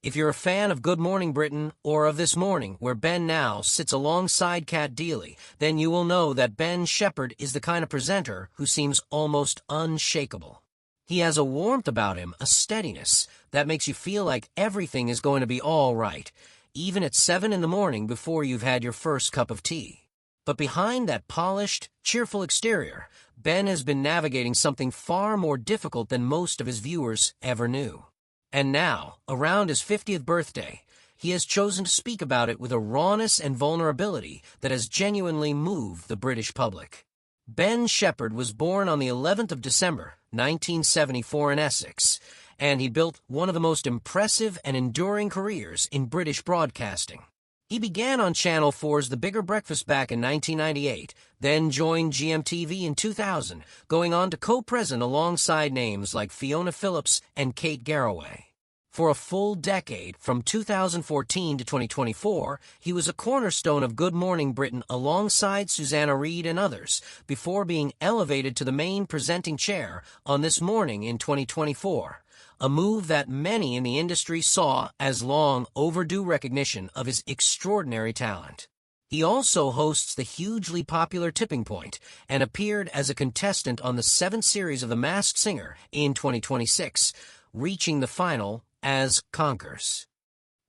If you're a fan of Good Morning Britain or of This Morning, where Ben now sits alongside Cat Deely, then you will know that Ben Shephard is the kind of presenter who seems almost unshakable. He has a warmth about him, a steadiness, that makes you feel like everything is going to be all right, even at 7 in the morning before you've had your first cup of tea. But behind that polished, cheerful exterior, Ben has been navigating something far more difficult than most of his viewers ever knew. And now, around his 50th birthday, he has chosen to speak about it with a rawness and vulnerability that has genuinely moved the British public. Ben Shephard was born on the 11th of December, 1974 in Essex, and he built one of the most impressive and enduring careers in British broadcasting. He began on Channel 4's The Bigger Breakfast back in 1998, then joined GMTV in 2000, going on to co-present alongside names like Fiona Phillips and Kate Garraway. For a full decade, from 2014 to 2024, he was a cornerstone of Good Morning Britain alongside Susanna Reid and others, before being elevated to the main presenting chair on This Morning in 2024. A move that many in the industry saw as long overdue recognition of his extraordinary talent. He also hosts the hugely popular Tipping Point and appeared as a contestant on the 7th series of The Masked Singer in 2026, reaching the final as Conkers.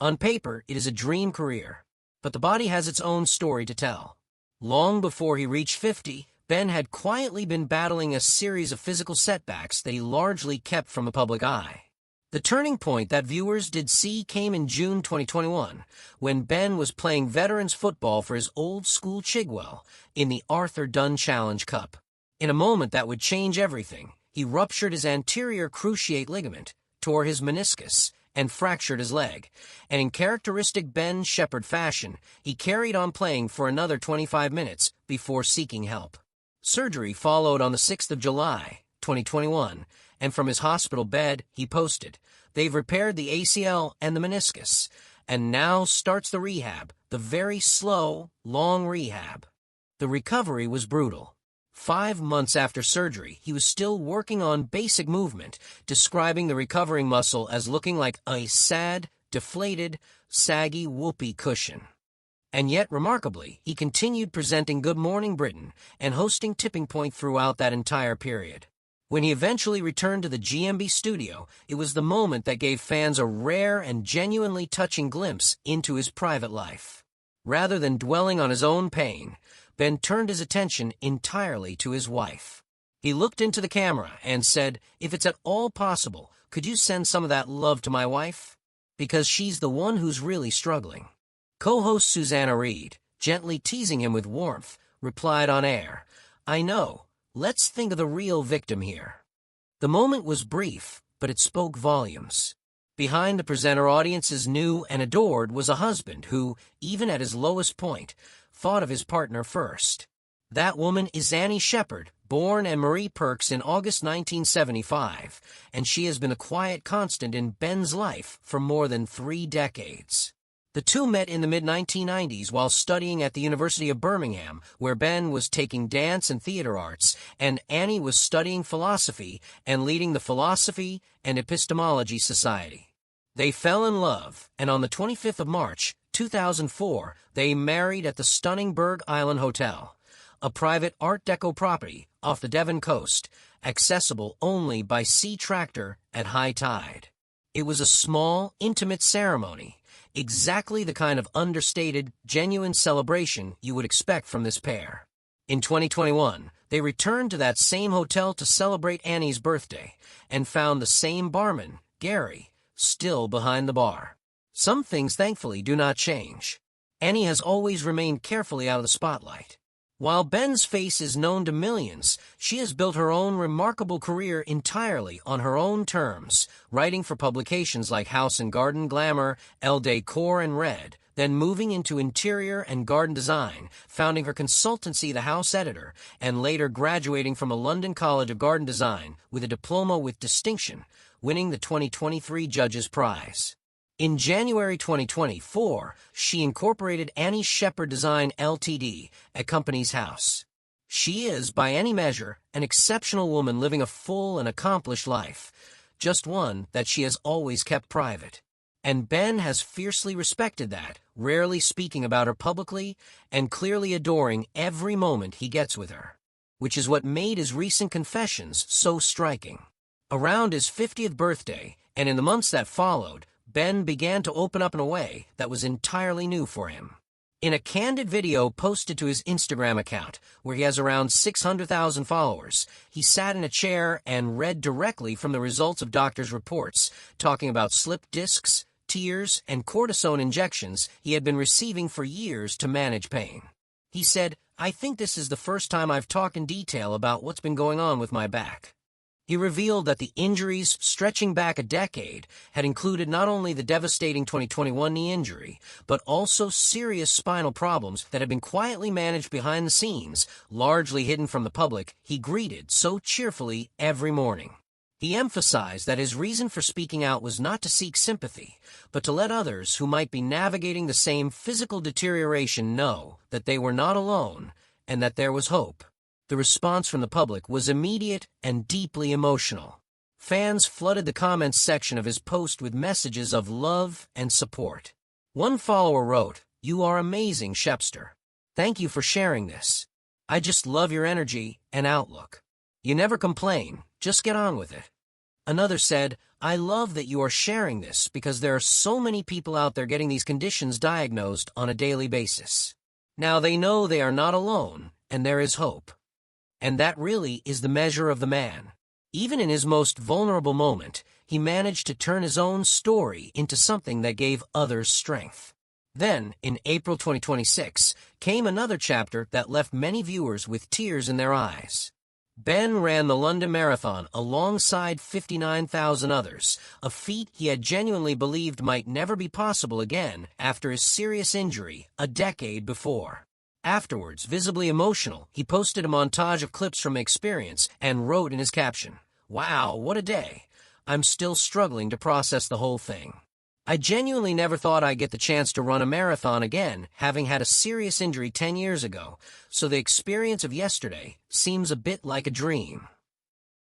On paper, it is a dream career, but the body has its own story to tell. Long before he reached 50, Ben had quietly been battling a series of physical setbacks that he largely kept from the public eye. The turning point that viewers did see came in June 2021, when Ben was playing veterans football for his old school Chigwell in the Arthur Dunn Challenge Cup. In a moment that would change everything, he ruptured his anterior cruciate ligament, tore his meniscus, and fractured his leg, and in characteristic Ben Shephard fashion, he carried on playing for another 25 minutes before seeking help. Surgery followed on the 6th of July, 2021, and from his hospital bed, he posted, "They've repaired the ACL and the meniscus, and now starts the rehab, the very slow, long rehab." The recovery was brutal. 5 months after surgery, he was still working on basic movement, describing the recovering muscle as looking like a sad, deflated, saggy whoopee cushion. And yet, remarkably, he continued presenting Good Morning Britain and hosting Tipping Point throughout that entire period. When he eventually returned to the GMB studio, it was the moment that gave fans a rare and genuinely touching glimpse into his private life. Rather than dwelling on his own pain, Ben turned his attention entirely to his wife. He looked into the camera and said, "If it's at all possible, could you send some of that love to my wife? Because she's the one who's really struggling." Co-host Susanna Reid, gently teasing him with warmth, replied on air, "I know. Let's think of the real victim here." The moment was brief, but it spoke volumes. Behind the presenter audiences knew and adored was a husband who, even at his lowest point, thought of his partner first. That woman is Annie Shephard, born Anne-Marie Perks in August 1975, and she has been a quiet constant in Ben's life for more than 3 decades. The two met in the mid-1990s while studying at the University of Birmingham, where Ben was taking dance and theater arts, and Annie was studying philosophy and leading the Philosophy and Epistemology Society. They fell in love, and on the 25th of March, 2004, they married at the stunning Berg Island Hotel, a private Art Deco property off the Devon coast, accessible only by sea tractor at high tide. It was a small, intimate ceremony, exactly the kind of understated, genuine celebration you would expect from this pair. In 2021, they returned to that same hotel to celebrate Annie's birthday and found the same barman, Gary, still behind the bar. Some things, thankfully, do not change. Annie has always remained carefully out of the spotlight. While Ben's face is known to millions, she has built her own remarkable career entirely on her own terms, writing for publications like House and Garden Glamour, Elle Decor, and Red, then moving into interior and garden design, founding her consultancy The House Editor, and later graduating from a London College of Garden Design with a diploma with distinction, winning the 2023 Judges Prize. In January 2024, she incorporated Annie Shephard Design Ltd. at Companies House. She is, by any measure, an exceptional woman living a full and accomplished life, just one that she has always kept private. And Ben has fiercely respected that, rarely speaking about her publicly and clearly adoring every moment he gets with her, which is what made his recent confessions so striking. Around his 50th birthday, and in the months that followed, Ben began to open up in a way that was entirely new for him. In a candid video posted to his Instagram account, where he has around 600,000 followers, he sat in a chair and read directly from the results of doctors' reports, talking about slipped discs, tears, and cortisone injections he had been receiving for years to manage pain. He said, "I think this is the first time I've talked in detail about what's been going on with my back." He revealed that the injuries stretching back a decade had included not only the devastating 2021 knee injury, but also serious spinal problems that had been quietly managed behind the scenes, largely hidden from the public, he greeted so cheerfully every morning. He emphasized that his reason for speaking out was not to seek sympathy, but to let others who might be navigating the same physical deterioration know that they were not alone and that there was hope. The response from the public was immediate and deeply emotional. Fans flooded the comments section of his post with messages of love and support. One follower wrote, "You are amazing, Shepster. Thank you for sharing this. I just love your energy and outlook. You never complain, just get on with it." Another said, "I love that you are sharing this because there are so many people out there getting these conditions diagnosed on a daily basis. Now they know they are not alone and there is hope." And that really is the measure of the man. Even in his most vulnerable moment, he managed to turn his own story into something that gave others strength. Then, in April 2026, came another chapter that left many viewers with tears in their eyes. Ben ran the London Marathon alongside 59,000 others, a feat he had genuinely believed might never be possible again after his serious injury a decade before. Afterwards, visibly emotional, he posted a montage of clips from the experience and wrote in his caption, "Wow, what a day. I'm still struggling to process the whole thing. I genuinely never thought I'd get the chance to run a marathon again, having had a serious injury 10 years ago, so the experience of yesterday seems a bit like a dream."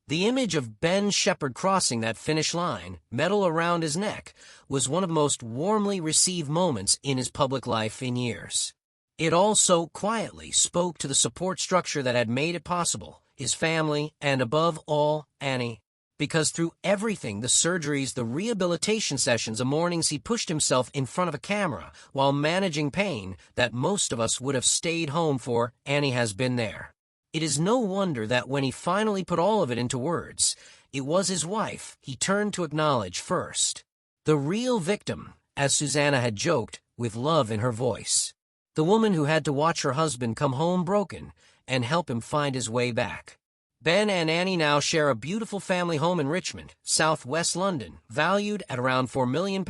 The image of Ben Shephard crossing that finish line, medal around his neck, was one of the most warmly received moments in his public life in years. It also quietly spoke to the support structure that had made it possible, his family, and above all, Annie. Because through everything, the surgeries, the rehabilitation sessions, the mornings he pushed himself in front of a camera while managing pain that most of us would have stayed home for, Annie has been there. It is no wonder that when he finally put all of it into words, it was his wife he turned to acknowledge first. The real victim, as Susanna had joked, with love in her voice. The woman who had to watch her husband come home broken and help him find his way back. Ben and Annie now share a beautiful family home in Richmond, southwest London, valued at around £4 million,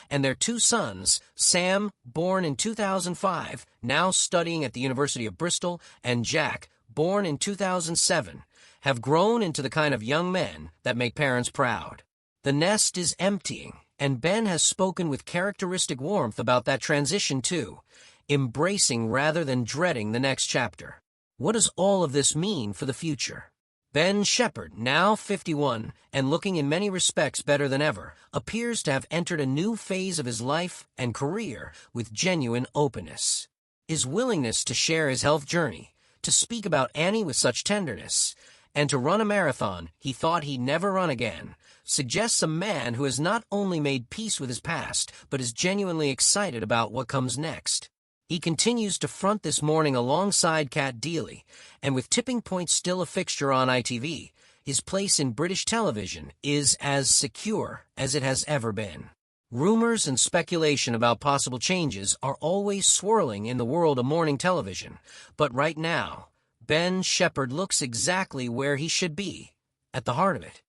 and their two sons, Sam, born in 2005, now studying at the University of Bristol, and Jack, born in 2007, have grown into the kind of young men that make parents proud. The nest is emptying, and Ben has spoken with characteristic warmth about that transition too, embracing rather than dreading the next chapter. What does all of this mean for the future? Ben Shephard, now 51 and looking in many respects better than ever, appears to have entered a new phase of his life and career with genuine openness. His willingness to share his health journey, to speak about Annie with such tenderness, and to run a marathon he thought he'd never run again, suggests a man who has not only made peace with his past, but is genuinely excited about what comes next. He continues to front this morning alongside Cat Deeley, and with Tipping Point still a fixture on ITV, his place in British television is as secure as it has ever been. Rumors and speculation about possible changes are always swirling in the world of morning television, but right now, Ben Shephard looks exactly where he should be, at the heart of it.